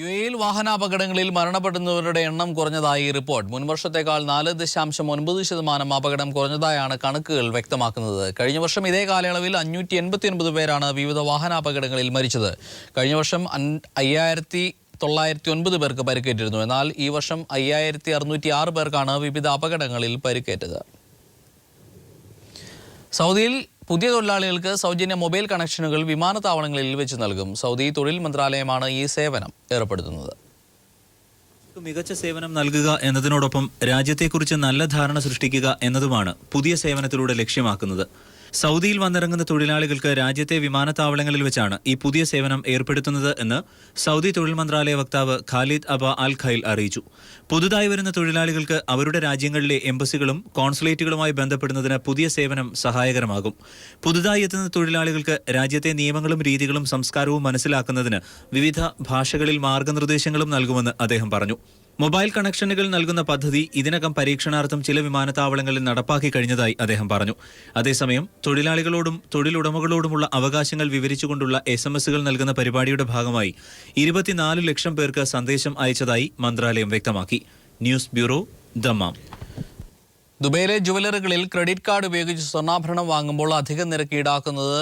യുഎഇയിൽ വാഹനാപകടങ്ങളിൽ മരണപ്പെടുന്നവരുടെ എണ്ണം കുറഞ്ഞതായി റിപ്പോർട്ട്. മുൻവർഷത്തേക്കാൾ 4.9% അപകടം കുറഞ്ഞതായാണ് കണക്കുകൾ വ്യക്തമാക്കുന്നത്. കഴിഞ്ഞ വർഷം ഇതേ കാലയളവിൽ 589 പേരാണ് വിവിധ വാഹനാപകടങ്ങളിൽ മരിച്ചത്. കഴിഞ്ഞ വർഷം 5,909 പേർക്ക് പരിക്കേറ്റിരുന്നു. എന്നാൽ ഈ വർഷം 5,606 പേർക്കാണ് വിവിധ അപകടങ്ങളിൽ പരിക്കേറ്റത്. സൗദിയിൽ പുതിയ തൊഴിലാളികൾക്ക് സൗജന്യ മൊബൈൽ കണക്ഷനുകൾ വിമാനത്താവളങ്ങളിൽ വെച്ച് നൽകും. സൗദി തൊഴിൽ മന്ത്രാലയമാണ് ഈ സേവനം ഏർപ്പെടുത്തുന്നത്. മികച്ച സേവനം നൽകുക എന്നതിനോടൊപ്പം രാജ്യത്തെക്കുറിച്ച് നല്ല ധാരണ സൃഷ്ടിക്കുക എന്നതുമാണ് പുതിയ സേവനത്തിലൂടെ ലക്ഷ്യമാക്കുന്നത്. സൗദിയിൽ വന്നിറങ്ങുന്ന തൊഴിലാളികൾക്ക് രാജ്യത്തെ വിമാനത്താവളങ്ങളിൽ വെച്ചാണ് ഈ പുതിയ സേവനം ഏർപ്പെടുത്തുന്നത് എന്ന് സൗദി തൊഴിൽ മന്ത്രാലയ വക്താവ് ഖാലിദ് അബ അൽ ഖൈൽ അറിയിച്ചു. പുതുതായി വരുന്ന തൊഴിലാളികൾക്ക് അവരുടെ രാജ്യങ്ങളിലെ എംബസികളും കോൺസുലേറ്റുകളുമായി ബന്ധപ്പെടുന്നതിന് പുതിയ സേവനം സഹായകരമാകും. പുതുതായി എത്തുന്ന തൊഴിലാളികൾക്ക് രാജ്യത്തെ നിയമങ്ങളും രീതികളും സംസ്കാരവും മനസ്സിലാക്കുന്നതിന് വിവിധ ഭാഷകളിൽ മാർഗനിർദ്ദേശങ്ങളും നൽകുമെന്ന് അദ്ദേഹം പറഞ്ഞു. മൊബൈൽ കണക്ഷനുകൾ നൽകുന്ന പദ്ധതി ഇതിനകം പരീക്ഷണാർത്ഥം ചില വിമാനത്താവളങ്ങളിൽ നടപ്പാക്കി കഴിഞ്ഞതായി അദ്ദേഹം പറഞ്ഞു. അതേസമയം തൊഴിലാളികളോടും തൊഴിലുടമകളോടുമുള്ള അവകാശങ്ങൾ വിവരിച്ചുകൊണ്ടുള്ള SMS നൽകുന്ന പരിപാടിയുടെ ഭാഗമായി 24 ലക്ഷം പേർക്ക് സന്ദേശം അയച്ചതായി മന്ത്രാലയം വ്യക്തമാക്കി. News bureau, Dammam. ദുബൈയിലെ ജുവലറികളിൽ ക്രെഡിറ്റ് കാർഡ് ഉപയോഗിച്ച് സ്വർണ്ണാഭരണം വാങ്ങുമ്പോൾ അധിക നിരക്ക് ഈടാക്കുന്നത്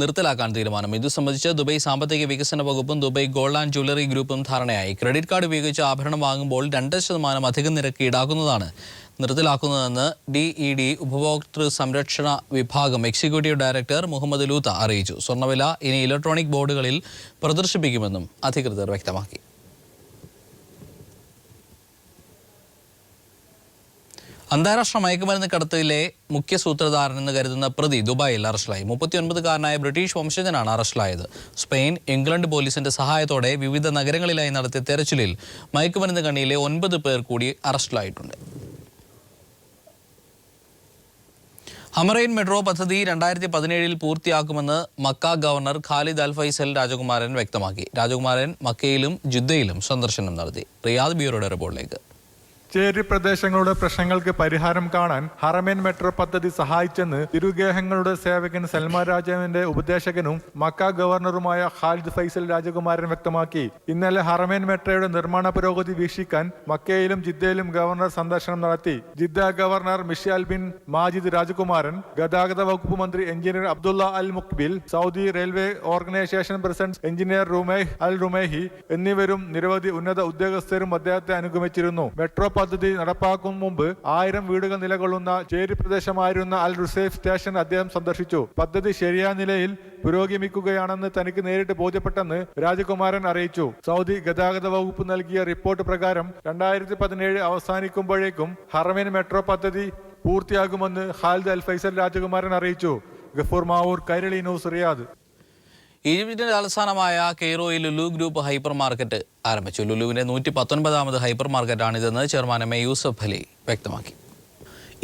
നിർത്തലാക്കാൻ തീരുമാനം. ഇതു സംബന്ധിച്ച് ദുബൈ സാമ്പത്തിക വികസന വകുപ്പും ദുബൈ ഗോൾഡ് ആൻഡ് ജ്വല്ലറി ഗ്രൂപ്പും ധാരണയായി. ക്രെഡിറ്റ് കാർഡ് ഉപയോഗിച്ച് ആഭരണം വാങ്ങുമ്പോൾ 2% അധിക നിരക്ക് ഈടാക്കുന്നതാണ് നിർത്തലാക്കുന്നതെന്ന് DED ഉപഭോക്തൃ സംരക്ഷണ വിഭാഗം എക്സിക്യൂട്ടീവ് ഡയറക്ടർ മുഹമ്മദ് ലൂത്ത അറിയിച്ചു. സ്വർണ്ണവില ഇനി ഇലക്ട്രോണിക് ബോർഡുകളിൽ പ്രദർശിപ്പിക്കുമെന്നും അധികൃതർ വ്യക്തമാക്കി. അന്താരാഷ്ട്ര മയക്കുമരുന്ന് കടത്തിലെ മുഖ്യ സൂത്രധാരനെന്ന് കരുതുന്ന പ്രതി ദുബായിൽ അറസ്റ്റിലായി. 39-കാരനായ ബ്രിട്ടീഷ് വംശജനാണ് അറസ്റ്റിലായത്. സ്പെയിൻ, ഇംഗ്ലണ്ട് പോലീസിന്റെ സഹായത്തോടെ വിവിധ നഗരങ്ങളിലായി നടത്തിയ തെരച്ചിലിൽ മയക്കുമരുന്ന് കണ്ണിയിലെ 9 പേർ കൂടി അറസ്റ്റിലായിട്ടുണ്ട്. ഹമറൈൻ മെട്രോ പദ്ധതി 2017 പൂർത്തിയാക്കുമെന്ന് മക്ക ഗവർണർ ഖാലിദ് അൽ ഫൈസൽ രാജകുമാരൻ വ്യക്തമാക്കി. രാജകുമാരൻ മക്കയിലും ജിദ്ദയിലും സന്ദർശനം നടത്തി. റിയാദ് ബ്യൂറോയുടെ റിപ്പോർട്ടിലേക്ക്. ചേരി പ്രദേശങ്ങളുടെ പ്രശ്നങ്ങൾക്ക് പരിഹാരം കാണാൻ ഹറമൈൻ മെട്രോ പദ്ധതി സഹായിച്ചെന്ന് തിരുഗേഹങ്ങളുടെ സേവകൻ സൽമാൻ രാജാവിന്റെ ഉപദേശകനും മക്ക ഗവർണറുമായ ഖാലിദ് ഫൈസൽ രാജകുമാരൻ വ്യക്തമാക്കി. ഇന്നലെ ഹറമൈൻ മെട്രോയുടെ നിർമ്മാണ പുരോഗതി വീക്ഷിക്കാൻ മക്കയിലും ജിദ്ദയിലും ഗവർണർ സന്ദർശനം നടത്തി. Jeddah governor Mishal bin Majid രാജകുമാരൻ, ഗതാഗത വകുപ്പ് മന്ത്രി engineer Abdullah Al Mukhbil, Saudi railway organisation president engineer Rumaih Al Rumaihi എന്നിവരും നിരവധി ഉന്നത ഉദ്യോഗസ്ഥരും അദ്ദേഹത്തെ അനുഗമിച്ചിരുന്നു. മെട്രോ പദ്ധതി നടപ്പാക്കും മുമ്പ് 1000 വീടുകൾ നിലകൊള്ളുന്ന ചേരി പ്രദേശമായിരുന്ന അൽ റുസൈഫ് സ്റ്റേഷൻ അദ്ദേഹം സന്ദർശിച്ചു. പദ്ധതി ശരിയായ നിലയിൽ പുരോഗമിക്കുകയാണെന്ന് തനിക്ക് നേരിട്ട് ബോധ്യപ്പെട്ടെന്ന് രാജകുമാരൻ അറിയിച്ചു. സൗദി ഗതാഗത വകുപ്പ് നൽകിയ റിപ്പോർട്ട് പ്രകാരം 2017 അവസാനിക്കുമ്പോഴേക്കും ഹറമൈൻ മെട്രോ പദ്ധതി പൂർത്തിയാകുമെന്ന് ഖാലിദ് അൽ ഫൈസൽ രാജകുമാരൻ അറിയിച്ചു. Gafoor Mavoor, Kairali news, Riyadh. ഈജിപ്തിന്റെ തലസ്ഥാനമായ കെയ്റോയിൽ ലുലു ഗ്രൂപ്പ് ഹൈപ്പർ മാർക്കറ്റ് ആരംഭിച്ചു. ലുലുവിന്റെ 119ാമത് ഹൈപ്പർ മാർക്കറ്റാണിതെന്ന് ചെയർമാൻ MA യൂസഫ് അലി വ്യക്തമാക്കി.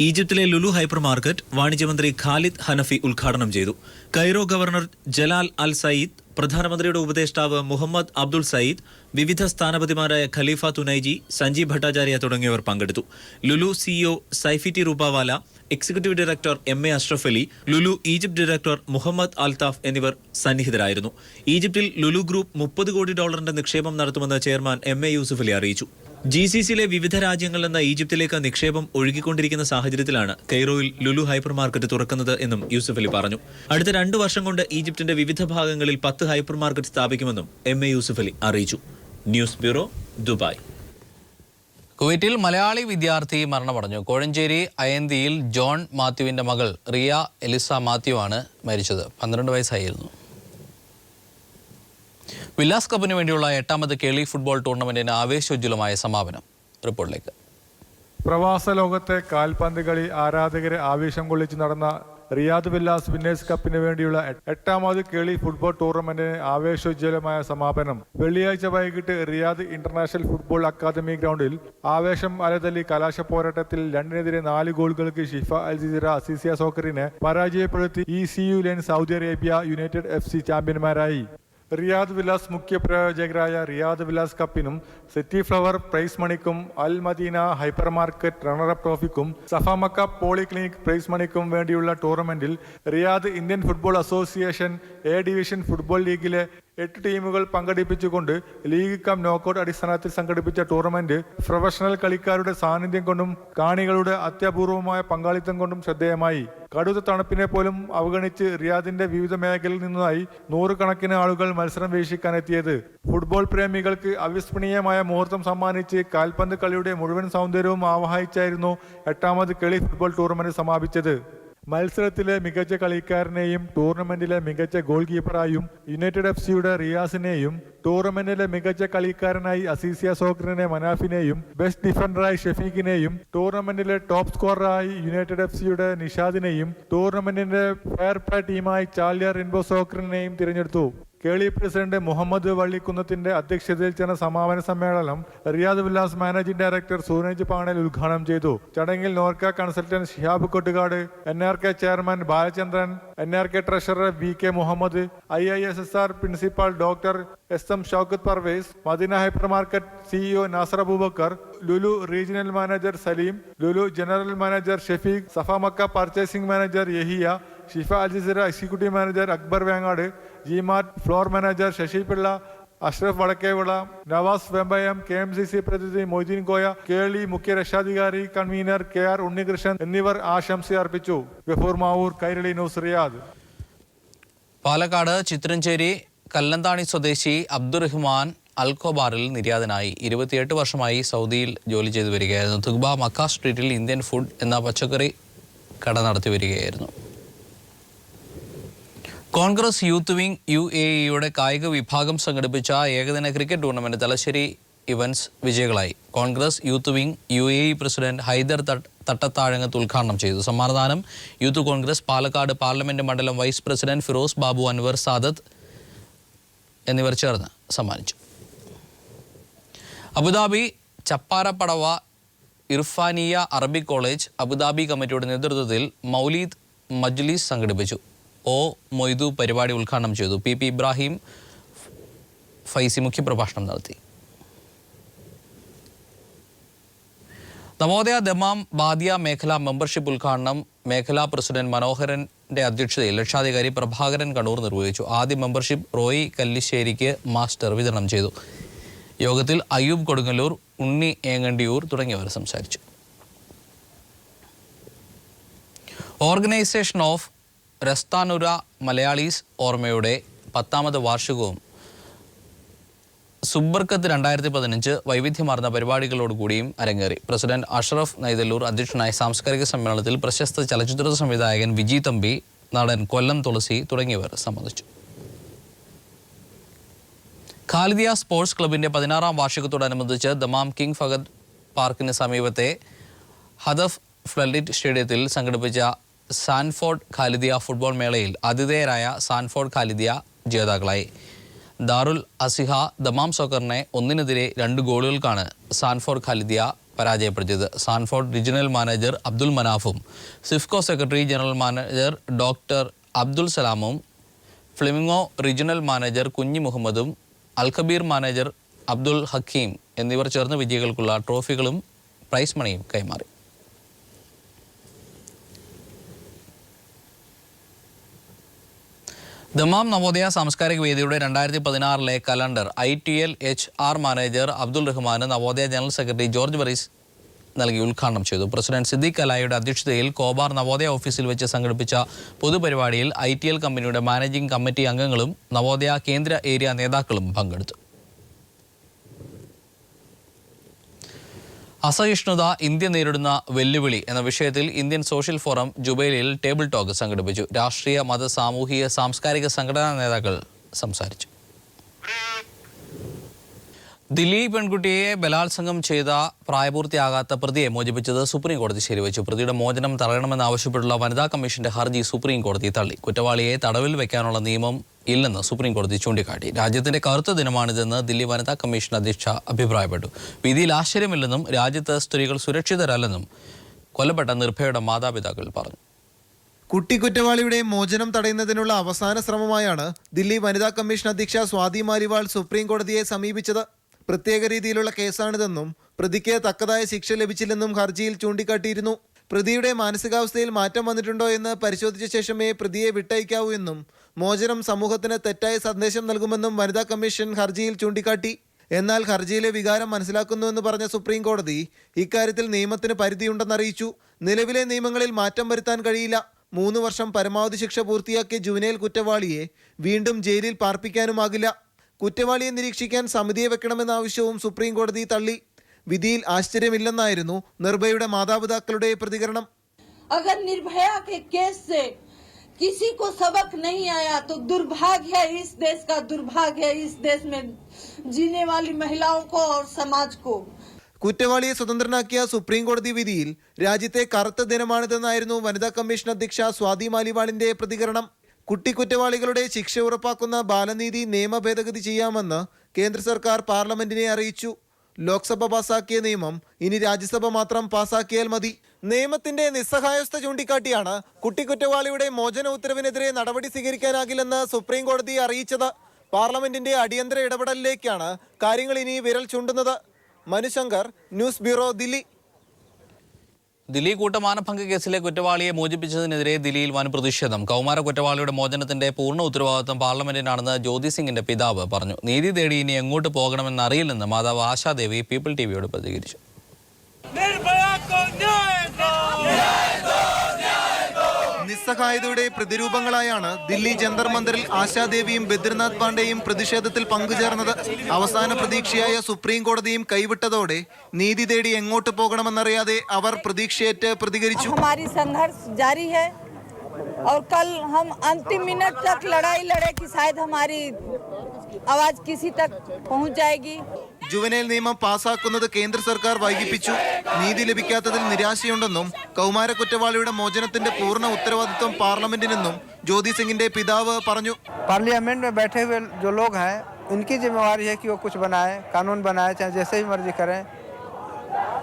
ഈജിപ്തിലെ ലുലു ഹൈപ്പർ മാർക്കറ്റ് വാണിജ്യമന്ത്രി ഖാലിദ് ഹനഫി ഉദ്ഘാടനം ചെയ്തു. Cairo governor Jalal Al Sayyid, പ്രധാനമന്ത്രിയുടെ ഉപദേഷ്ടാവ് മുഹമ്മദ് അബ്ദുൾ സയ്യിദ്, വിവിധ സ്ഥാനപതിമാരായ ഖലീഫ തുനൈജി, സഞ്ജീവ് ഭട്ടാചാര്യ തുടങ്ങിയവർ പങ്കെടുത്തു. Lulu CEO Saifee Rupawala, executive director MA Ashraf Ali, Lulu Egypt director Mohammed Althaf എന്നിവർ സന്നിഹിതരായിരുന്നു. ഈജിപ്തിൽ ലുലു ഗ്രൂപ്പ് $30 കോടി നിക്ഷേപം നടത്തുമെന്ന് ചെയർമാൻ MA യൂസഫ് അലി അറിയിച്ചു. GCCയിലെ വിവിധ രാജ്യങ്ങളിൽ നിന്ന് ഈജിപ്തിലേക്ക് നിക്ഷേപം ഒഴുകിക്കൊണ്ടിരിക്കുന്ന സാഹചര്യത്തിലാണ് കെയ്റോയിൽ ലുലു ഹൈപ്പർ മാർക്കറ്റ് തുറക്കുന്നത് എന്നും യൂസഫ് അലി പറഞ്ഞു. അടുത്ത 2 വർഷം കൊണ്ട് ഈജിപ്തിന്റെ വിവിധ ഭാഗങ്ങളിൽ 10 ഹൈപ്പർ മാർക്കറ്റ് സ്ഥാപിക്കുമെന്നും MA യൂസഫ് അലി അറിയിച്ചു. News bureau, Dubai. കുവൈറ്റിൽ മലയാളി വിദ്യാർത്ഥി മരണമടഞ്ഞു. കോഴഞ്ചേരി അയന്തിയിൽ ജോൺ മാത്യുവിന്റെ മകൾ റിയ എലിസ മാത്യു ആണ് മരിച്ചത്. 12 വയസ്സായിരുന്നു. വില്ലാസ് കപ്പിന് വേണ്ടിയുള്ള 8ാമത് കേളി ഫുട്ബോൾ ടൂർണമെന്റിന് ആവേശോജ്വലമായ സമാപനം. റിപ്പോർട്ടിലേക്ക്. പ്രവാസ ലോകത്തെ കാൽപന്ത് കളി ആരാധകരെ ആവേശം കൊള്ളിച്ച് നടന്ന റിയാദ് വില്ലാസ് വിന്നേഴ്സ് കപ്പിന് വേണ്ടിയുള്ള 8ാമത് കേളി ഫുട്ബോൾ ടൂർണമെന്റിന് ആവേശോജ്വലമായ സമാപനം. വെള്ളിയാഴ്ച വൈകിട്ട് റിയാദ് ഇന്റർനാഷണൽ ഫുട്ബോൾ അക്കാദമി ഗ്രൗണ്ടിൽ ആവേശം അലതല്ലി കലാശ പോരാട്ടത്തിൽ 2-നെതിരെ 4 ഗോളുകൾക്ക് ഷിഫ അൽ ജിസിറ അസീസിയ സോക്കറിനെ പരാജയപ്പെടുത്തി ECU line Saudi Arabia United FC ചാമ്പ്യന്മാരായി. റിയാദ് വിലാസ് മുഖ്യ പ്രായോജകരായ റിയാദ് വിലാസ് കപ്പിനും സിറ്റി ഫ്ലവർ പ്രൈസ് മണിക്കും Al Madina hypermarket runner up ട്രോഫിക്കും സഫാമക്ക പോളിക്ലിനിക് പ്രൈസ് മണിക്കും വേണ്ടിയുള്ള ടൂർണമെന്റിൽ Riyadh Indian football association A division football ലീഗിലെ 8 ടീമുകൾ പങ്കെടുപ്പിച്ചുകൊണ്ട് ലീഗ് കം നോക്കൌട്ട് അടിസ്ഥാനത്തിൽ സംഘടിപ്പിച്ച ടൂർണമെന്റ് പ്രൊഫഷണൽ കളിക്കാരുടെ സാന്നിധ്യം കൊണ്ടും കാണികളുടെ അത്യപൂർവമായ പങ്കാളിത്തം കൊണ്ടും ശ്രദ്ധേയമായി. കടുത്ത തണുപ്പിനെ പോലും അവഗണിച്ച് റിയാദിന്റെ വിവിധ മേഖലയിൽ നിന്നായി നൂറുകണക്കിന് ആളുകൾ മത്സരം വീക്ഷിക്കാനെത്തിയത്. ഫുട്ബോൾ പ്രേമികൾക്ക് അവിസ്മരണീയമായ മുഹൂർത്തം സമ്മാനിച്ച് കാൽപന്ത് കളിയുടെ മുഴുവൻ സൗന്ദര്യവും ആവാഹിച്ചായിരുന്നു 8ാമത് കളി ഫുട്ബോൾ ടൂർണമെന്റ് സമാപിച്ചത്. മത്സരത്തിലെ മികച്ച കളിക്കാരനെയും ടൂർണമെന്റിലെ മികച്ച ഗോൾ കീപ്പറായും യുണൈറ്റഡ് FC-യുടെ റിയാസിനെയും, ടൂർണമെന്റിലെ മികച്ച കളിക്കാരനായി അസീസിയ സോക്കറിനെ മനാഫിനെയും, ബെസ്റ്റ് ഡിഫൻഡറായി ഷെഫീഖിനെയും, ടൂർണമെന്റിലെ ടോപ്പ് സ്കോററായി യുണൈറ്റഡ് FC-യുടെ നിഷാദിനെയും, ടൂർണമെന്റിന്റെ ഫെയർ പ്ലേ ടീമായി ചാലിയ റെയിൻബോ സോക്കറിനെയും തിരഞ്ഞെടുത്തു. കേളി പ്രസിഡന്റ് മുഹമ്മദ് വള്ളിക്കുന്നത്തിന്റെ അധ്യക്ഷതയിൽ ചേർന്ന സമാപന സമ്മേളനം Riyadh Villas managing director Suraj Panal ഉദ്ഘാടനം ചെയ്തു. ചടങ്ങിൽ NORKA consultant Shihab Kottukad, NRK chairman Balachandran, NRK treasurer VK Muhammad, IISSR principal doctor SM Shoukath Parvez, Madina hypermarket CEO Nasser Aboobacker, Lulu regional manager Saleem, Lulu general manager Shefeeq, Safa Makkah purchasing manager Yahiya, Shifa Aljazeera executive manager Akbar Vengad, Gmart floor manager Sasi Pillai, Ashraf Vadakkevila, Navas Vembayam, KMCC പ്രതിനിധി മൊയ്തീൻ കോയ, കേളി മുഖ്യ രക്ഷാധികാരി convener KR Unnikrishnan എന്നിവർ ആശംസ അർപ്പിച്ചു. Gafoor Mavoor, Kairali news, Riyadh. Palakkad Chitranjeri Kallanthani സ്വദേശി അബ്ദുറഹ്മാൻ അൽഖോബാറിൽ നിര്യാതനായി. 28 വർഷമായി സൗദിയിൽ ജോലി ചെയ്തു വരികയായിരുന്നു. തുഗ്ബ മക്ക സ്ട്രീറ്റിൽ ഇന്ത്യൻ ഫുഡ് എന്ന പച്ചക്കറി കട നടത്തി വരികയായിരുന്നു. കോൺഗ്രസ് യൂത്ത് വിംഗ് UAE-യുടെ കായിക വിഭാഗം സംഘടിപ്പിച്ച ഏകദിന ക്രിക്കറ്റ് ടൂർണമെന്റ് തലശ്ശേരി ഇവന്റ്സ് വിജയികളായി. Congress youth wing UAE president Haider Thattathazhangath ഉദ്ഘാടനം ചെയ്തു. സമ്മാനദാനം യൂത്ത് കോൺഗ്രസ് പാലക്കാട് പാർലമെന്റ് മണ്ഡലം വൈസ് പ്രസിഡന്റ് ഫിറോസ് ബാബു, അൻവർ സാദത്ത് എന്നിവർ ചേർന്ന് സമ്മാനിച്ചു. Abu Dhabi Chapparapadava Irfaniya Arabic college Abu Dhabi കമ്മിറ്റിയുടെ നേതൃത്വത്തിൽ മൗലീദ് മജ്ലിസ് സംഘടിപ്പിച്ചു. മൊയ്തു പരിപാടി ഉദ്ഘാടനം ചെയ്തു. PP ഇബ്രാഹിം ഫൈസി മുഖ്യപ്രഭാഷണം നടത്തി. നവോദയ ദമാം ബാദിയ മേഖലാ മെമ്പർഷിപ്പ് ഉദ്ഘാടനം മേഖലാ പ്രസിഡന്റ് മനോഹരന്റെ അധ്യക്ഷതയിൽ രക്ഷാധികാരി പ്രഭാകരൻ കണ്ണൂർ നിർവഹിച്ചു. ആദ്യ മെമ്പർഷിപ്പ് റോയി കല്ലിശ്ശേരിക്ക് മാസ്റ്റർ വിതരണം ചെയ്തു. യോഗത്തിൽ അയ്യൂബ് കൊടുങ്ങല്ലൂർ, ഉണ്ണി ഏങ്ങണ്ടിയൂർ തുടങ്ങിയവർ സംസാരിച്ചു. ഓർഗനൈസേഷൻ ഓഫ് രസ്താനുര മലയാളീസ് ഓർമ്മയുടെ 10ാമത് വാർഷികവും സുബർക്കത്ത് 2015 വൈവിധ്യമാർന്ന പരിപാടികളോടുകൂടിയും അരങ്ങേറി. പ്രസിഡന്റ് അഷ്റഫ് നൈതല്ലൂർ അധ്യക്ഷനായ സാംസ്കാരിക സമ്മേളനത്തിൽ പ്രശസ്ത ചലച്ചിത്ര സംവിധായകൻ വിജി തമ്പി, നടൻ കൊല്ലം തുളസി തുടങ്ങിയവർ സംബന്ധിച്ചു. ഖാലിദിയ സ്പോർട്സ് ക്ലബിന്റെ 16ാം വാർഷികത്തോടനുബന്ധിച്ച് ദമാം കിങ് ഫഹദ് പാർക്കിന് സമീപത്തെ ഹദഫ് ഫ്ലഡിറ്റ് സ്റ്റേഡിയത്തിൽ സംഘടിപ്പിച്ച സാൻഫോർഡ് ഖാലിദിയ ഫുട്ബോൾ മേളയിൽ ആതിഥേയരായ സാൻഫോർഡ് ഖാലിദിയ ജേതാക്കളായി. ദാറുൽ അസിഹ ദമാം സോക്കറിനെ 1-2 ഗോളുകൾക്കാണ് സാൻഫോർഡ് ഖാലിദിയ പരാജയപ്പെടുത്തിയത്. സാൻഫോർഡ് റീജിയണൽ മാനേജർ അബ്ദുൽ മനാഫും Sifco secretary general manager doctor Abdul സലാമും ഫ്ലെമിംഗോ റീജിയണൽ മാനേജർ കുഞ്ഞി മുഹമ്മദും അൽഖബീർ മാനേജർ അബ്ദുൽ ഹക്കീം എന്നിവർ ചേർന്ന് വിജയികൾക്കുള്ള ട്രോഫികളും പ്രൈസ് മണിയും കൈമാറി. ദമാം നവോദയ സാംസ്കാരിക വേദിയുടെ 2016 calendar ITL HR manager Abdul റഹ്മാന് Navodaya general secretary George Barees നൽകി ഉദ്ഘാടനം ചെയ്തു. പ്രസിഡന്റ് സിദ്ദീഖ് അലായുടെ അധ്യക്ഷതയിൽ കോബാർ നവോദയ ഓഫീസിൽ വെച്ച് സംഘടിപ്പിച്ച പൊതുപരിപാടിയിൽ ITL കമ്പനിയുടെ മാനേജിംഗ് കമ്മിറ്റി അംഗങ്ങളും നവോദയ കേന്ദ്ര ഏരിയ നേതാക്കളും പങ്കെടുത്തു. അസഹിഷ്ണുത ഇന്ത്യ നേരിടുന്ന വെല്ലുവിളി എന്ന വിഷയത്തിൽ ഇന്ത്യൻ സോഷ്യൽ ഫോറം ജുബൈലിൽ ടേബിൾ ടോക്ക് സംഘടിപ്പിച്ചു. രാഷ്ട്രീയ, മത, സാമൂഹിക, സാംസ്കാരിക സംഘടനാ നേതാക്കൾ സംസാരിച്ചു. ദില്ലി പെൺകുട്ടിയെ ബലാത്സംഗം ചെയ്ത പ്രായപൂർത്തിയാകാത്ത പ്രതിയെ മോചിപ്പിച്ചത് സുപ്രീം കോടതി ശരിവച്ചു. പ്രതിയുടെ മോചനം തടയണമെന്നാവശ്യപ്പെട്ടുള്ള വനിതാ കമ്മീഷന്റെ ഹർജി സുപ്രീം കോടതി തള്ളി. കുറ്റവാളിയെ തടവിൽ വെക്കാനുള്ള നിയമം ഇല്ലെന്ന് സുപ്രീം കോടതി ചൂണ്ടിക്കാട്ടി. രാജ്യത്തിന്റെ കറുത്ത ദിനമാണിതെന്ന് ദില്ലി വനിതാ കമ്മീഷൻ അധ്യക്ഷ അഭിപ്രായപ്പെട്ടു. വിധിയിൽ ആശ്ചര്യമില്ലെന്നും രാജ്യത്ത് സ്ത്രീകൾ സുരക്ഷിതരല്ലെന്നും കൊല്ലപ്പെട്ട നിർഭയയുടെ മാതാപിതാക്കൾ പറഞ്ഞു. കുട്ടിക്കുറ്റവാളിയുടെ മോചനം തടയുന്നതിനുള്ള അവസാന ശ്രമമായാണ് ദില്ലി വനിതാ കമ്മീഷൻ അധ്യക്ഷ സ്വാതി മാലിവാൾ സുപ്രീം കോടതിയെ സമീപിച്ചത്. പ്രത്യേക രീതിയിലുള്ള കേസാണിതെന്നും പ്രതിക്ക് തക്കതായ ശിക്ഷ ലഭിച്ചില്ലെന്നും ഹർജിയിൽ ചൂണ്ടിക്കാട്ടിയിരുന്നു. പ്രതിയുടെ മാനസികാവസ്ഥയിൽ മാറ്റം വന്നിട്ടുണ്ടോ എന്ന് പരിശോധിച്ച ശേഷമേ പ്രതിയെ വിട്ടയക്കാവൂ എന്നും മോചനം സമൂഹത്തിന് തെറ്റായ സന്ദേശം നൽകുമെന്നും വനിതാ കമ്മീഷൻ ഹർജിയിൽ ചൂണ്ടിക്കാട്ടി. എന്നാൽ ഹർജിയിലെ വികാരം മനസ്സിലാക്കുന്നുവെന്ന് പറഞ്ഞ സുപ്രീം കോടതി ഇക്കാര്യത്തിൽ നിയമത്തിന് പരിധിയുണ്ടെന്നറിയിച്ചു. നിലവിലെ നിയമങ്ങളിൽ മാറ്റം വരുത്താൻ കഴിയില്ല. 3 വർഷം പരമാവധി ശിക്ഷ പൂർത്തിയാക്കിയ ജുവനൈൽ കുറ്റവാളിയെ വീണ്ടും ജയിലിൽ പാർപ്പിക്കാനുമാകില്ല. കുറ്റവാളിയെ നിരീക്ഷിക്കാൻ സമിതിയെ വെക്കണമെന്ന ആവശ്യവും സുപ്രീം കോടതി തള്ളി. വിധിയിൽ ആശ്ചര്യമില്ലെന്നായിരുന്നു നിർഭയയുടെ മാതാപിതാക്കളുടെ പ്രതികരണം. अगर निर्भया के केस से किसी को सबक नहीं आया तो दुर्भाग्य है, इस देश का दुर्भाग्य है, इस देश में जीने वाली महिलाओं को और समाज को. കുറ്റവാളിയെ സ്വതന്ത്രനാക്കിയ സുപ്രീം കോടതി വിധിയിൽ രാജ്യത്തെ കറുത്ത ദിനമാണിതെന്നായിരുന്നു വനിതാ കമ്മീഷൻ അധ്യക്ഷ സ്വാതി മാലിവാളിന്റെ പ്രതികരണം. കുറ്റവാളികളുടെ ശിക്ഷ ഉറപ്പാക്കുന്ന ബാലനീതി നിയമ ഭേദഗതി ചെയ്യാമെന്ന് കേന്ദ്ര സർക്കാർ പാർലമെന്റിനെ അറിയിച്ചു. ലോക്സഭ പാസാക്കിയ നിയമം ഇനി രാജ്യസഭ മാത്രം പാസാക്കിയാൽ മതി. നിയമത്തിന്റെ നിസ്സഹായസ്ഥ ചൂണ്ടിക്കാട്ടിയാണ് കുറ്റവാളിയുടെ മോചന ഉത്തരവിനെതിരെ നടപടി സ്വീകരിക്കാനാകില്ലെന്ന് സുപ്രീം കോടതി അറിയിച്ചത്. പാർലമെന്റിന്റെ അടിയന്തര ഇടപെടലിലേക്കാണ് കാര്യങ്ങൾ ഇനി വിരൽ ചൂണ്ടുന്നത്. Manushankar, news bureau, Delhi. ദില്ലി കൂട്ടമാനഭംഗ കേസിലെ കുറ്റവാളിയെ മോചിപ്പിച്ചതിനെതിരെ ദില്ലിയിൽ വൻ പ്രതിഷേധം. കൗമാര കുറ്റവാളിയുടെ മോചനത്തിന്റെ പൂർണ്ണ ഉത്തരവാദിത്വം പാർലമെന്റിനാണെന്ന് ജ്യോതി സിംഗിന്റെ പിതാവ് പറഞ്ഞു. നീതി തേടി ഇനി എങ്ങോട്ട് പോകണമെന്ന് അറിയില്ലെന്ന് മാതാവ് ആശാദേവി പീപ്പിൾ ടിവിയോട് പ്രതികരിച്ചു. നിസ്സഹായതയുടെ പ്രതിരൂപങ്ങളായാണ് ദില്ലി ജന്തർ മന്ദിറിൽ ആശാദേവിയും ബദ്രിനാഥ് പാണ്ഡെയും പ്രതിഷേധത്തിൽ പങ്കുചേർന്നത്. അവസാന പ്രതീക്ഷയായ സുപ്രീം കോടതിയും കൈവിട്ടതോടെ നീതി തേടി എങ്ങോട്ട് പോകണമെന്നറിയാതെ അവർ പ്രതീക്ഷയേറ്റ് പ്രതികരിച്ചു. और कल हम अंतिम मिनट तक लड़ाई लड़े कि शायद हमारी आवाज किसी तक पहुंच जाएगी. ജുവനൈൽ നിയമം പാസാക്കുന്നത് കേന്ദ്ര സർക്കാർ വൈകിപ്പിച്ചു. നീതി ലഭിക്കാത്തതിൽ നിരാശയുണ്ടെന്നും കൗമാര കുറ്റവാളിയുടെ മോചനത്തിന്റെ പൂർണ്ണ ഉത്തരവാദിത്വം പാർലമെന്റിനെന്നും ജ്യോതി സിംഗിന്റെ പിതാവ് പറഞ്ഞു. पार्लियामेंट में बैठे हुए जो लोग हैं उनकी जिम्मेवारी है कि वो कुछ बनाए, कानून बनाए, चाहे जैसे भी मर्जी करें,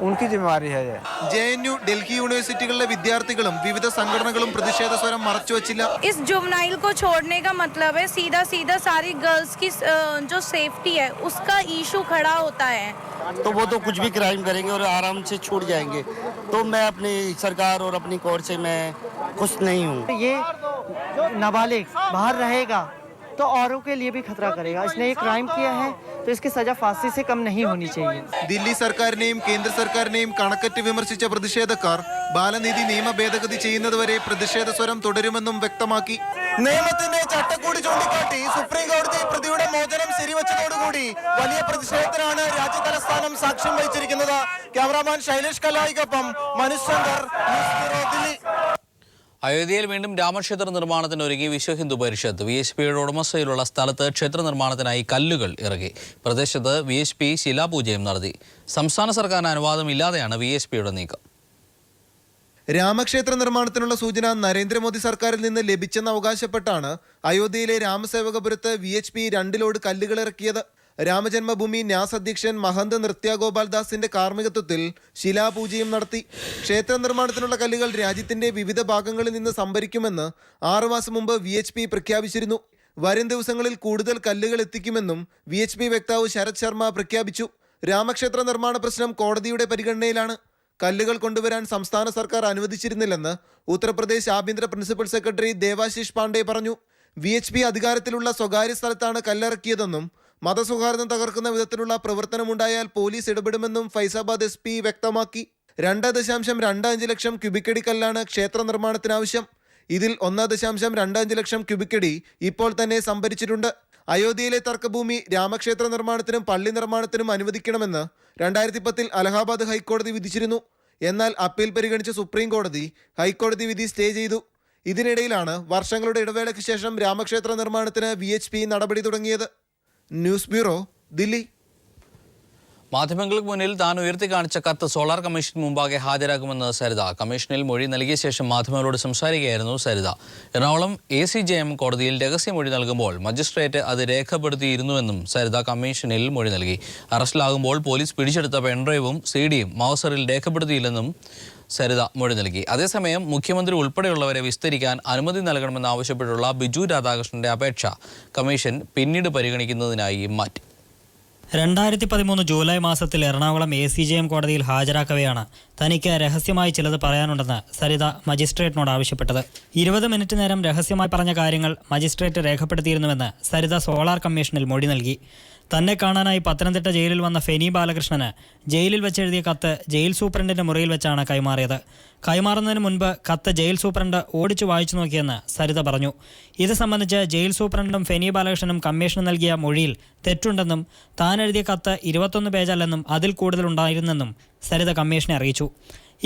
उनकी जिम्मेवारी है ये. JNU, ഡൽഹി യൂണിവേഴ്സിറ്റികളിലെ വിദ്യാർത്ഥികളും വിവിധ സംഘടനകളും പ്രതിഷേധ സ്വരം മറച്ചുവച്ചില്ല. इस जुवनाइल को छोड़ने का मतलब है सीधा सीधा सारी गर्ल्स की जो सेफ्टी है उसका इशू खड़ा होता है. तो वो तो कुछ भी क्राइम करेंगे और आराम से छूट जाएंगे. तो मैं अपनी सरकार और अपनी कोर्ट से मैं खुश नहीं हूँ. ये नाबालिग बाहर रहेगा तो औरों के लिए भी खतरा करेगा. इसने ये क्राइम किया है तो इसकी सजा फांसी से कम नहीं होनी चाहिए. ദില്ലി സർക്കാരിനെയും കേന്ദ്ര സർക്കാരിനെയും കണക്കറ്റ് വിമർശിച്ച പ്രതിഷേധക്കാർ ബാലനീതി നിയമ ഭേദഗതി ചെയ്യുന്നതുവരെ പ്രതിഷേധ സ്വരം തുടരുമെന്നും വ്യക്തമാക്കി. നിയമത്തിന്റെ ചട്ടക്കൂടി ചൂണ്ടിക്കാട്ടി സുപ്രീം കോടതി പ്രതിയുടെ മോചനം ശരിവച്ചതോടുകൂടി വലിയ പ്രതിഷേധത്തിനാണ് രാജ്യ തലസ്ഥാനം സാക്ഷ്യം വഹിച്ചിരിക്കുന്നത്. ക്യാമറാമാൻ ശൈലേഷ് കലായിക്കൊപ്പം മനുശങ്കർ, ന്യൂസ് ബ്യൂറോ, ദില്ലി. അയോധ്യയിൽ വീണ്ടും രാമക്ഷേത്ര നിർമ്മാണത്തിന് ഒരുങ്ങി വിശ്വ ഹിന്ദു പരിഷത്ത്. VHPയുടെ ഉടമസ്ഥയിലുള്ള സ്ഥലത്ത് ക്ഷേത്ര നിർമ്മാണത്തിനായി കല്ലുകൾ ഇറക്കി. പ്രദേശത്ത് VHP ശിലാപൂജയും നടത്തി. സംസ്ഥാന സർക്കാരിന് അനുവാദം ഇല്ലാതെയാണ് VHPയുടെ നീക്കം. രാമക്ഷേത്ര നിർമ്മാണത്തിനുള്ള സൂചന നരേന്ദ്രമോദി സർക്കാരിൽ നിന്ന് ലഭിച്ചെന്ന് അവകാശപ്പെട്ടാണ് അയോധ്യയിലെ രാമസേവകപുരത്ത് VHP 2 ലോഡ് കല്ലുകൾ ഇറക്കിയത്. രാമജന്മഭൂമി ന്യാസ് അധ്യക്ഷൻ മഹന്ത് നൃത്യാഗോപാൽ ദാസിന്റെ കാർമ്മികത്വത്തിൽ ശിലാപൂജയും നടത്തി. ക്ഷേത്ര നിർമ്മാണത്തിനുള്ള കല്ലുകൾ രാജ്യത്തിന്റെ വിവിധ ഭാഗങ്ങളിൽ നിന്ന് സംഭരിക്കുമെന്ന് 6 മാസം മുമ്പ് VHP പ്രഖ്യാപിച്ചിരുന്നു. വരും ദിവസങ്ങളിൽ കൂടുതൽ കല്ലുകൾ എത്തിക്കുമെന്നും VHP വക്താവ് ശരത് ശർമ്മ പ്രഖ്യാപിച്ചു. രാമക്ഷേത്ര നിർമ്മാണ പ്രശ്നം കോടതിയുടെ പരിഗണനയിലാണ്. കല്ലുകൾ കൊണ്ടുവരാൻ സംസ്ഥാന സർക്കാർ അനുവദിച്ചിരുന്നില്ലെന്ന് ഉത്തർപ്രദേശ് ആഭ്യന്തര പ്രിൻസിപ്പൽ സെക്രട്ടറി ദേവാശിഷ് പാണ്ഡെ പറഞ്ഞു. VHP അധികാരത്തിലുള്ള സ്വകാര്യ സ്ഥലത്താണ് കല്ലിറക്കിയതെന്നും മതസൗഹാർദ്ദം തകർക്കുന്ന വിധത്തിലുള്ള പ്രവർത്തനമുണ്ടായാൽ പോലീസ് ഇടപെടുമെന്നും ഫൈസാബാദ് SP വ്യക്തമാക്കി. 2.25 ലക്ഷം ക്യൂബിക്കടി കല്ലാണ് ക്ഷേത്ര നിർമ്മാണത്തിനാവശ്യം. ഇതിൽ 1.25 ലക്ഷം ക്യൂബിക്കടി ഇപ്പോൾ തന്നെ സംഭരിച്ചിട്ടുണ്ട്. അയോധ്യയിലെ തർക്കഭൂമി രാമക്ഷേത്ര നിർമ്മാണത്തിനും പള്ളി നിർമ്മാണത്തിനും അനുവദിക്കണമെന്ന് 2010 അലഹാബാദ് ഹൈക്കോടതി വിധിച്ചിരുന്നു. എന്നാൽ അപ്പീൽ പരിഗണിച്ച സുപ്രീം കോടതി ഹൈക്കോടതി വിധി സ്റ്റേ ചെയ്തു. ഇതിനിടയിലാണ് വർഷങ്ങളുടെ ഇടവേളയ്ക്ക് ശേഷം രാമക്ഷേത്ര നിർമ്മാണത്തിന് VHP നടപടി തുടങ്ങിയത്. News bureau, Delhi. മാധ്യമങ്ങൾക്ക് മുന്നിൽ താൻ ഉയർത്തി കാണിച്ച കത്ത് സോളാർ കമ്മീഷൻ മുമ്പാകെ ഹാജരാക്കുമെന്ന് സരിത. കമ്മീഷനിൽ മൊഴി നൽകിയ ശേഷം മാധ്യമങ്ങളോട് സംസാരിക്കുകയായിരുന്നു സരിത. എറണാകുളം ACJM കോടതിയിൽ രഹസ്യമൊഴി നൽകുമ്പോൾ മജിസ്ട്രേറ്റ് അത് രേഖപ്പെടുത്തിയിരുന്നുവെന്നും സരിത കമ്മീഷനിൽ മൊഴി നൽകി. അറസ്റ്റിലാകുമ്പോൾ പോലീസ് പിടിച്ചെടുത്ത പെൻഡ്രൈവും CD-യും മൗസറിൽ രേഖപ്പെടുത്തിയില്ലെന്നും സരിത മൊഴി നൽകി. അതേസമയം മുഖ്യമന്ത്രി ഉൾപ്പെടെയുള്ളവരെ വിസ്തരിക്കാൻ അനുമതി നൽകണമെന്നാവശ്യപ്പെട്ടുള്ള ബിജു രാധാകൃഷ്ണന്റെ അപേക്ഷ കമ്മീഷൻ പിന്നീട് പരിഗണിക്കുന്നതിനായി മാറ്റി. 2013 ജൂലൈ മാസത്തിൽ എറണാകുളം ACJM കോടതിയിൽ ഹാജരാക്കവെയാണ് തനിക്ക് രഹസ്യമായി ചിലത് പറയാനുണ്ടെന്ന് സരിത മജിസ്ട്രേറ്റിനോട് ആവശ്യപ്പെട്ടത്. 20 മിനിറ്റ് നേരം രഹസ്യമായി പറഞ്ഞ കാര്യങ്ങൾ മജിസ്ട്രേറ്റ് രേഖപ്പെടുത്തിയിരുന്നുവെന്ന് സരിത സോളാർ കമ്മീഷനിൽ മൊഴി നൽകി. തന്നെ കാണാനായി പത്തനംതിട്ട ജയിലിൽ വന്ന ഫെനി ബാലകൃഷ്ണന് ജയിലിൽ വെച്ചെഴുതിയ കത്ത് ജയിൽ സൂപ്രണ്ടിന്റെ മുറിയിൽ വെച്ചാണ് കൈമാറിയത്. കൈമാറുന്നതിന് മുൻപ് കത്ത് ജയിൽ സൂപ്രണ്ട് ഓടിച്ചു വായിച്ചു നോക്കിയെന്ന് സരിത പറഞ്ഞു. ഇത് സംബന്ധിച്ച് ജയിൽ സൂപ്രണ്ടും ഫെനി ബാലകൃഷ്ണനും കമ്മീഷന് നൽകിയ മൊഴിയിൽ തെറ്റുണ്ടെന്നും താൻ എഴുതിയ കത്ത് 21 പേജല്ലെന്നും അതിൽ കൂടുതലുണ്ടായിരുന്നെന്നും സരിത കമ്മീഷനെ അറിയിച്ചു.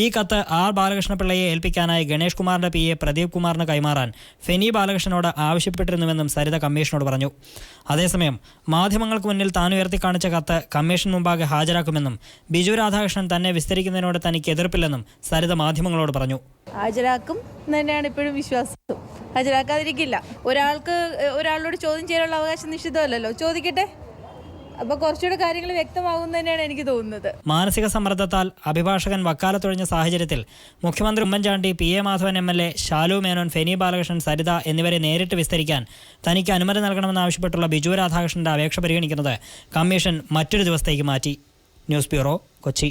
ഈ കത്ത് ആർ ബാലകൃഷ്ണപിള്ളയെ ഏൽപ്പിക്കാനായി ഗണേഷ് കുമാറിന്റെ PA പ്രദീപ് കുമാറിന് കൈമാറാൻ ഫെനി ബാലകൃഷ്ണനോട് ആവശ്യപ്പെട്ടിരുന്നുവെന്നും സരിത കമ്മീഷനോട് പറഞ്ഞു. അതേസമയം മാധ്യമങ്ങൾക്ക് മുന്നിൽ താൻ ഉയർത്തിക്കാണിച്ച കത്ത് കമ്മീഷൻ മുമ്പാകെ ഹാജരാക്കുമെന്നും ബിജു രാധാകൃഷ്ണൻ തന്നെ വിസ്തരിക്കുന്നതിനോട് തനിക്ക് എതിർപ്പില്ലെന്നും സരിത മാധ്യമങ്ങളോട് പറഞ്ഞു. ഹാജരാക്കും തന്നെയാണ് ഇപ്പോഴും വിശ്വാസം. ഹാജരാക്കാതിരിക്കില്ല. ഒരാളോട് ചോദ്യം ചെയ്യാനുള്ള അവകാശം നിശ്ചിതമല്ലല്ലോ. ചോദിക്കട്ടെ. അപ്പോൾ കുറച്ചുകൂടെ കാര്യങ്ങൾ വ്യക്തമാകും തന്നെയാണ് എനിക്ക് തോന്നുന്നത്. മാനസിക സമ്മർദ്ദത്താൽ അഭിഭാഷകൻ വക്കാലത്തൊഴിഞ്ഞ സാഹചര്യത്തിൽ മുഖ്യമന്ത്രി ഉമ്മൻചാണ്ടി, PA മാധവൻ MLA, ഷാലു മേനോൻ, ഫെനി ബാലകൃഷ്ണൻ, സരിത എന്നിവരെ നേരിട്ട് വിസ്തരിക്കാൻ തനിക്ക് അനുമതി നൽകണമെന്നാവശ്യപ്പെട്ടുള്ള ബിജു രാധാകൃഷ്ണന്റെ അപേക്ഷ പരിഗണിക്കുന്നത് കമ്മീഷൻ മറ്റൊരു ദിവസത്തേക്ക് മാറ്റി. News bureau, Kochi.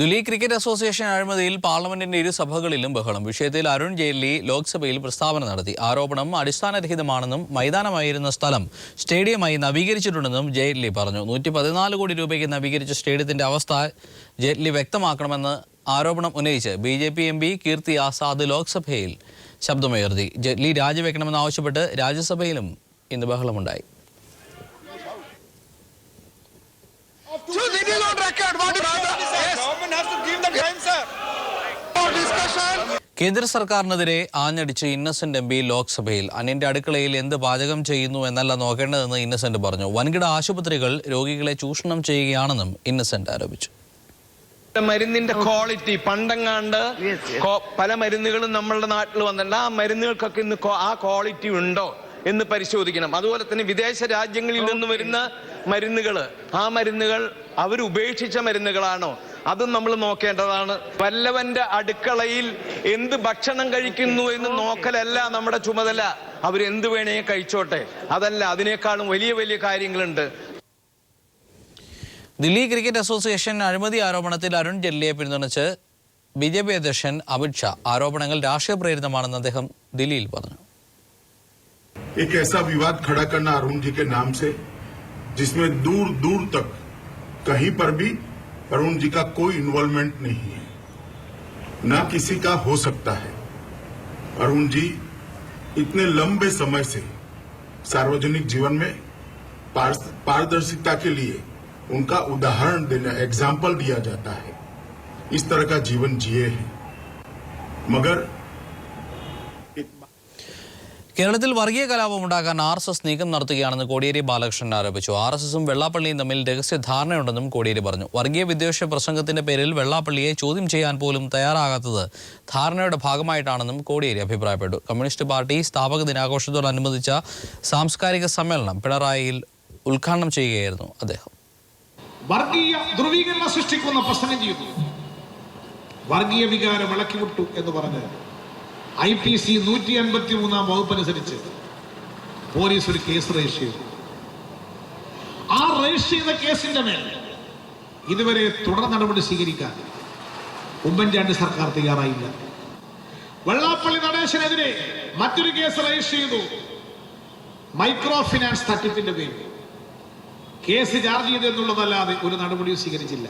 Delhi cricket association അഴിമതിയിൽ പാർലമെന്റിന്റെ ഇരുസഭകളിലും ബഹളം. വിഷയത്തിൽ അരുൺ ജെയ്റ്റ്ലി ലോക്സഭയിൽ പ്രസ്താവന നടത്തി. ആരോപണം അടിസ്ഥാനരഹിതമാണെന്നും മൈതാനമായിരുന്ന സ്ഥലം സ്റ്റേഡിയമായി നവീകരിച്ചിട്ടുണ്ടെന്നും ജെയ്റ്റ്ലി പറഞ്ഞു. 114 കോടി രൂപയ്ക്ക് നവീകരിച്ച സ്റ്റേഡിയത്തിന്റെ അവസ്ഥ ജെയ്റ്റ്ലി വ്യക്തമാക്കണമെന്ന് ആരോപണം ഉന്നയിച്ച് BJP MP കീർത്തി ആസാദ് ലോക്സഭയിൽ ശബ്ദമുയർത്തി. ജെയ്റ്റ്ലി രാജിവെക്കണമെന്നാവശ്യപ്പെട്ട് രാജ്യസഭയിലും ഇന്ന് ബഹളമുണ്ടായി. കേന്ദ്ര സർക്കാരിനെതിരെ ആഞ്ഞടിച്ച് ഇന്നസെന്റ് MP ലോക്സഭയിൽ. അന്യന്റെ അടുക്കളയിൽ എന്ത് പാചകം ചെയ്യുന്നു എന്നല്ല നോക്കേണ്ടതെന്ന് ഇന്നസെന്റ് പറഞ്ഞു. വൻകിട ആശുപത്രികൾ രോഗികളെ ചൂഷണം ചെയ്യുകയാണെന്നും ഇന്നസെന്റ് ആരോപിച്ചു. മരുന്നിന്റെ ക്വാളിറ്റി പണ്ടെങ്ങാണ്ട് പല മരുന്നുകളും നമ്മളുടെ നാട്ടിൽ വന്നിട്ടുണ്ട്. ആ മരുന്നുകൾക്കൊക്കെ ഇന്ന് ആ ക്വാളിറ്റി ഉണ്ടോ എന്ന് പരിശോധിക്കണം. അതുപോലെ തന്നെ വിദേശ രാജ്യങ്ങളിൽ നിന്ന് വരുന്ന മരുന്നുകൾ, ആ മരുന്നുകൾ അവർ ഉപേക്ഷിച്ച മരുന്നുകളാണോ, അതും നമ്മൾ നോക്കേണ്ടതാണ്. വല്ലവന്റെ അടുക്കളയിൽ എന്ത് ഭക്ഷണം കഴിക്കുന്നു എന്ന് നോക്കലല്ല നമ്മുടെ ചുമതല. അവരെന്ത് വേണേ കഴിച്ചോട്ടെ, അതല്ല, അതിനേക്കാളും വലിയ വലിയ കാര്യങ്ങളുണ്ട്. ദില്ലി ക്രിക്കറ്റ് അസോസിയേഷൻ അഴിമതി ആരോപണത്തിൽ അരുൺ ജെയ്റ്റ്ലിയെ പിന്തുണച്ച് BJP അധ്യക്ഷൻ അമിത് ഷാ. ആരോപണങ്ങൾ രാഷ്ട്രീയ പ്രേരിതമാണെന്ന് അദ്ദേഹം ദില്ലിയിൽ പറഞ്ഞു. एक ऐसा विवाद खड़ा करना अरुण जी के नाम से जिसमें दूर दूर तक कहीं पर भी अरुण जी का कोई इन्वॉल्वमेंट नहीं है, ना किसी का हो सकता है. अरुण जी इतने लंबे समय से सार्वजनिक जीवन में पारदर्शिता के लिए उनका उदाहरण देना, एग्जाम्पल दिया जाता है. इस तरह का जीवन जिए हैं. मगर കേരളത്തിൽ വർഗീയ കലാപം ഉണ്ടാക്കാൻ RSS നീക്കം നടത്തുകയാണെന്ന് കോടിയേരി ബാലകൃഷ്ണൻ ആരോപിച്ചു. RSSും വെള്ളാപ്പള്ളിയും തമ്മിൽ രഹസ്യ ധാരണയുണ്ടെന്നും കോടിയേരി പറഞ്ഞു. വർഗീയ വിദ്വേഷ പ്രസംഗത്തിന്റെ പേരിൽ വെള്ളാപ്പള്ളിയെ ചോദ്യം ചെയ്യാൻ പോലും തയ്യാറാകാത്തത് ധാരണയുടെ ഭാഗമായിട്ടാണെന്നും കോടിയേരി അഭിപ്രായപ്പെട്ടു. കമ്മ്യൂണിസ്റ്റ് പാർട്ടി സ്ഥാപക ദിനാഘോഷത്തോടനുബന്ധിച്ച സാംസ്കാരിക സമ്മേളനം പിണറായിയിൽ ഉദ്ഘാടനം ചെയ്യുകയായിരുന്നു അദ്ദേഹം. വർഗീയ ധ്രുവീകരണം സൃഷ്ടിക്കുന്ന പ്രസംഗം ചെയ്തു, വർഗീയ വികാരം ഇളക്കിവിട്ടു എന്ന് പറഞ്ഞ് IPC 153 വകുപ്പനുസരിച്ച് പോലീസ് ഒരു കേസ് രജിസ്റ്റർ ചെയ്തു. ആ രജിസ്റ്റർ ചെയ്ത കേസിന്റെ മേൽ ഇതുവരെ തുടർ നടപടി സ്വീകരിക്കാൻ ഉമ്മൻചാണ്ടി സർക്കാർ തയ്യാറായില്ല. വെള്ളാപ്പള്ളി നടേശനെതിരെ മറ്റൊരു കേസ് രജിസ്റ്റർ ചെയ്തു, മൈക്രോ ഫിനാൻസ് തട്ടിപ്പിന്റെ പേരിൽ. കേസ് ചാർജ് ചെയ്തെന്നുള്ളതല്ലാതെ ഒരു നടപടിയും സ്വീകരിച്ചില്ല.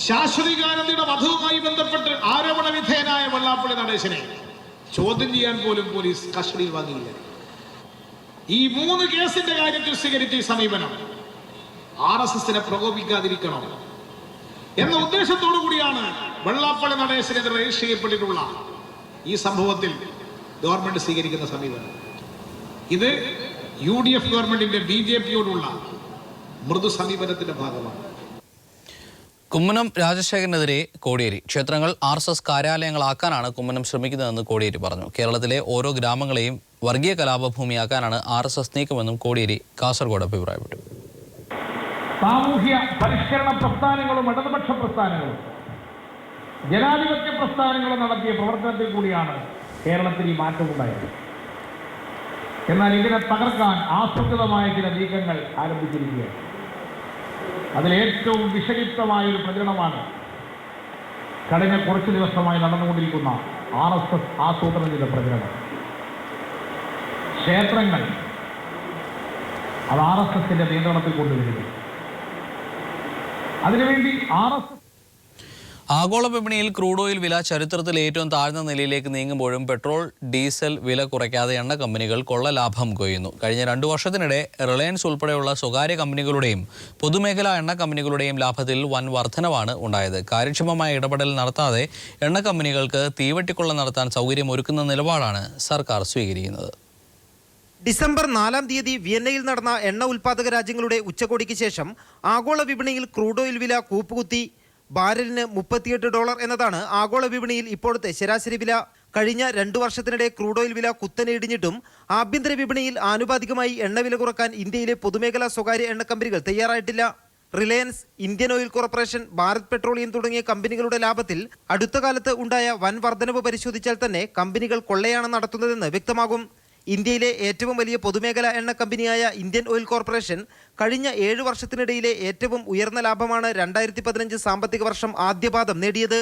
ശാശ്വതികാനന്ദയുടെ വധവുമായി ബന്ധപ്പെട്ട് ആരോപണ വിധേയനായ വെള്ളാപ്പള്ളി നടേശനെ ചോദ്യം ചെയ്യാൻ പോലും പോലീസ് കസ്റ്റഡിയിൽ വാങ്ങിയില്ല. ഈ 3 കേസിന്റെ കാര്യത്തിൽ സ്വീകരിച്ച ഈ സമീപനം RSSനെ പ്രകോപിക്കാതിരിക്കണം എന്ന ഉദ്ദേശത്തോടു കൂടിയാണ് വെള്ളാപ്പള്ളി നടേശനെതിരെ രജിസ്റ്റർ ചെയ്യപ്പെട്ടിട്ടുള്ള ഈ സംഭവത്തിൽ ഗവൺമെന്റ് സ്വീകരിക്കുന്ന സമീപനം. ഇത് UDF ഗവൺമെന്റിന്റെ BJPയോടുള്ള മൃദു സമീപനത്തിന്റെ ഭാഗമാണ്. കുമ്മനം രാജശേഖരനെതിരെ കോടിയേരി. ക്ഷേത്രങ്ങൾ RSS കാര്യാലയങ്ങളാക്കാനാണ് കുമ്മനം ശ്രമിക്കുന്നതെന്ന് കോടിയേരി പറഞ്ഞു. കേരളത്തിലെ ഓരോ ഗ്രാമങ്ങളെയും വർഗീയ കലാപഭൂമിയാക്കാനാണ് RSS നീക്കമെന്നും കോടിയേരി കാസർഗോഡ് അഭിപ്രായപ്പെട്ടു. സാമൂഹ്യ പരിഷ്കരണ പ്രസ്ഥാനങ്ങളും ഇടതുപക്ഷ പ്രസ്ഥാനങ്ങളും ജനാധിപത്യ പ്രസ്ഥാനങ്ങളും നടത്തിയ പ്രവർത്തനത്തിൽ കൂടിയാണ് കേരളത്തിൽ ഈ മാറ്റമുണ്ടായത്. എന്നാൽ ഇതിനെ തകർക്കാൻ ആസൂത്രിതമായ ചില നീക്കങ്ങൾ ആരംഭിച്ചിരിക്കുകയാണ്. അതിലേറ്റവും വിഷലിപ്തമായൊരു പ്രചരണമാണ് കഴിഞ്ഞ കുറച്ച് ദിവസമായി നടന്നുകൊണ്ടിരിക്കുന്ന RSS ആസൂത്രണം ചെയ്ത പ്രചരണം. ക്ഷേത്രങ്ങൾ അത് RSSന്റെ നിയന്ത്രണത്തിൽ കൊണ്ടുവരുന്നു. അതിനുവേണ്ടി RSS ആഗോള വിപണിയിൽ ക്രൂഡ് ഓയിൽ വില ചരിത്രത്തിൽ ഏറ്റവും താഴ്ന്ന നിലയിലേക്ക് നീങ്ങുമ്പോഴും പെട്രോൾ ഡീസൽ വില കുറയ്ക്കാതെ എണ്ണ കമ്പനികൾ കൊള്ള ലാഭം കൊയ്യുന്നു. കഴിഞ്ഞ 2 വർഷത്തിനിടെ റിലയൻസ് ഉൾപ്പെടെയുള്ള സ്വകാര്യ കമ്പനികളുടെയും പൊതുമേഖലാ എണ്ണ കമ്പനികളുടെയും ലാഭത്തിൽ വൻ വർധനവാണ് ഉണ്ടായത്. കാര്യക്ഷമമായ ഇടപെടൽ നടത്താതെ എണ്ണ കമ്പനികൾക്ക് തീവെട്ടിക്കൊള്ള നടത്താൻ സൗകര്യമൊരുക്കുന്ന നിലപാടാണ് സർക്കാർ സ്വീകരിക്കുന്നത്. ഡിസംബർ 4-ാം തീയതി വിയന്നയിൽ നടന്ന എണ്ണ ഉൽപ്പാദക രാജ്യങ്ങളുടെ ഉച്ചകോടിക്ക് ശേഷം ആഗോള വിപണിയിൽ ക്രൂഡ് ഓയിൽ വില കൂപ്പുകുത്തി. ബാരലിന് $38 എന്നതാണ് ആഗോള വിപണിയിൽ ഇപ്പോഴത്തെ ശരാശരി വില. കഴിഞ്ഞ 2 വർഷത്തിനിടെ ക്രൂഡ് ഓയിൽ വില കുത്തനെ ഇടിഞ്ഞിട്ടും ആഭ്യന്തര വിപണിയിൽ ആനുപാതികമായി എണ്ണവില കുറക്കാൻ ഇന്ത്യയിലെ പൊതുമേഖലാ സ്വകാര്യ എണ്ണ കമ്പനികൾ തയ്യാറായിട്ടില്ല. Reliance, Indian oil corporation, Bharat petroleum തുടങ്ങിയ കമ്പനികളുടെ ലാഭത്തിൽ അടുത്ത കാലത്ത് ഉണ്ടായ വൻ വർധനവ് പരിശോധിച്ചാൽ തന്നെ കമ്പനികൾ കൊള്ളയാണ് നടത്തുന്നതെന്ന് വ്യക്തമാകും. ഇന്ത്യയിലെ ഏറ്റവും വലിയ പൊതുമേഖലാ എണ്ണ കമ്പനിയായ ഇന്ത്യൻ ഓയിൽ കോർപ്പറേഷൻ കഴിഞ്ഞ 7 വർഷത്തിനിടയിലെ ഏറ്റവും ഉയർന്ന ലാഭമാണ് 2015 സാമ്പത്തിക വർഷം ആദ്യപാദം നേടിയത്.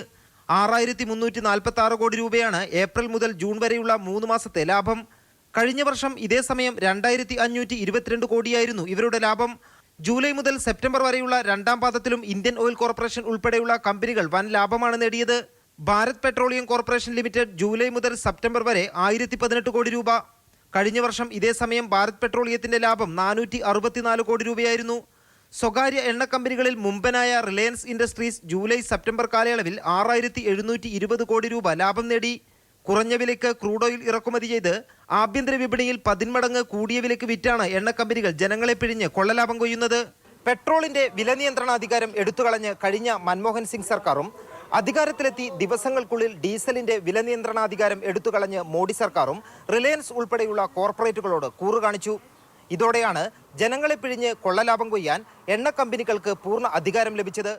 6346 കോടി രൂപയാണ് ഏപ്രിൽ മുതൽ ജൂൺ വരെയുള്ള 3 മാസത്തെ ലാഭം. കഴിഞ്ഞ വർഷം ഇതേ സമയം 2522 കോടിയായിരുന്നു ഇവരുടെ ലാഭം. ജൂലൈ മുതൽ സെപ്റ്റംബർ വരെയുള്ള 2ാം പാദത്തിലും ഇന്ത്യൻ ഓയിൽ കോർപ്പറേഷൻ ഉൾപ്പെടെയുള്ള കമ്പനികൾ വൻ ലാഭമാണ് നേടിയത്. Bharat petroleum corporation limited July മുതൽ സെപ്റ്റംബർ വരെ 1018 കോടി രൂപ. കഴിഞ്ഞ വർഷം ഇതേ സമയം ഭാരത് പെട്രോളിയത്തിന്റെ ലാഭം 464 കോടി രൂപയായിരുന്നു. സ്വകാര്യ എണ്ണ കമ്പനികളിൽ മുമ്പനായ റിലയൻസ് ഇൻഡസ്ട്രീസ് ജൂലൈ സെപ്റ്റംബർ കാലയളവിൽ 6720 കോടി രൂപ ലാഭം നേടി. കുറഞ്ഞ വിലയ്ക്ക് ക്രൂഡ് ഓയിൽ ഇറക്കുമതി ചെയ്ത് ആഭ്യന്തര വിപണിയിൽ 10 മടങ്ങ് കൂടിയ വിലയ്ക്ക് വിറ്റാണ് എണ്ണ കമ്പനികൾ ജനങ്ങളെ പിഴിഞ്ഞ് കൊള്ളലാഭം കൊയ്യുന്നത്. പെട്രോളിന്റെ വില നിയന്ത്രണാധികാരം എടുത്തുകളഞ്ഞ് കഴിഞ്ഞ മൻമോഹൻ സിംഗ് സർക്കാരും അധികാരത്തിലെത്തി ദിവസങ്ങൾക്കുള്ളിൽ ഡീസലിന്റെ വില നിയന്ത്രണാധികാരം എടുത്തുകളഞ്ഞ് മോഡി സർക്കാരും റിലയൻസ് ഉൾപ്പെടെയുള്ള കോർപ്പറേറ്റുകളോട് കൂറ് കാണിച്ചു. ഇതോടെയാണ് ജനങ്ങളെ പിഴിഞ്ഞ് കൊള്ളലാഭം കൊയ്യാൻ എണ്ണ കമ്പനികൾക്ക് പൂർണ്ണ അധികാരം ലഭിച്ചത്.